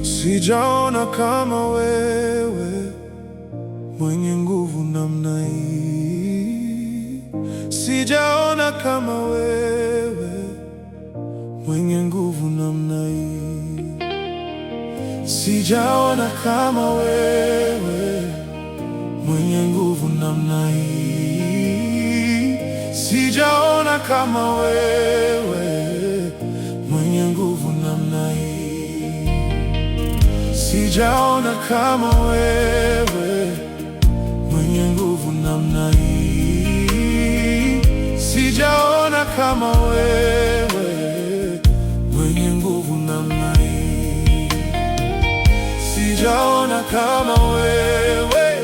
Sijaona kama wewe, mwenye nguvu namna hii. Sijaona kama wewe, mwenye nguvu namna hii. Sijaona kama wewe, mwenye nguvu namna hii. Sijaona kama wewe, mwenye nguvu namna hii. Sijaona kama wewe, mwenye nguvu namna hii. Sijaona kama wewe, mwenye nguvu namna hii. Sijaona kama wewe,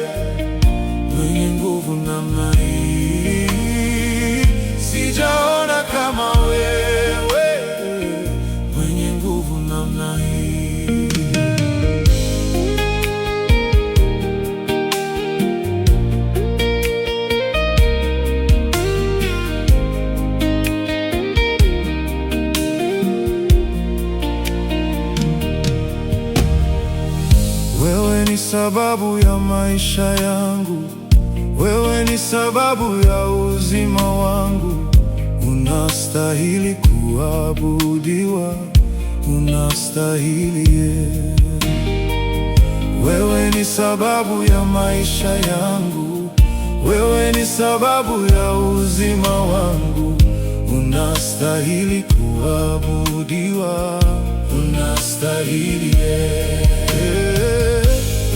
mwenye nguvu namna hii. Sijaona kama wewe, mwenye nguvu namna hii. Wewe ni sababu ya maisha yangu, wewe ni sababu ya uzima wangu. Unastahili kuabudiwa, unastahili. Wewe ni sababu ya maisha yangu, wewe ni sababu ya uzima wangu. Unastahili kuabudiwa, unastahili.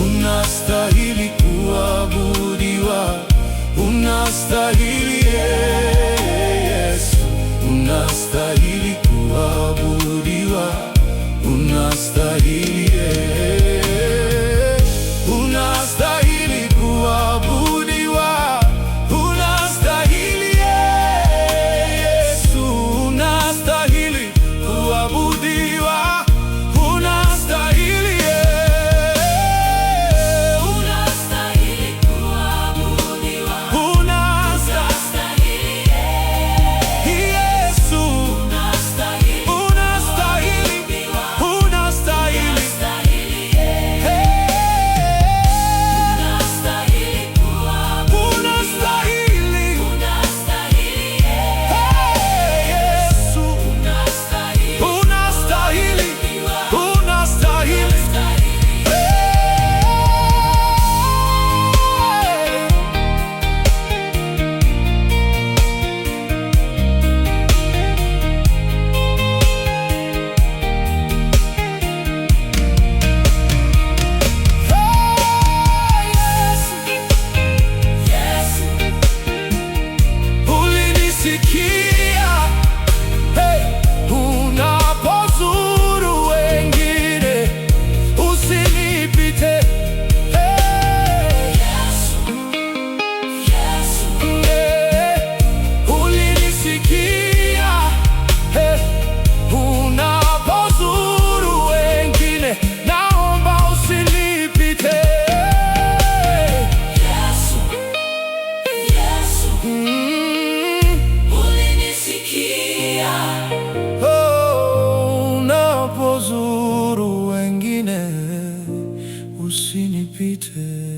Unastahili kuabudiwa, unastahili Yesu. Unastahili kuabudiwa, unastahili. Unastahili kuabudiwa, unastahili Yesu. Unastahili kuabudiwa, unastahili. Unapozuru wengine usinipite.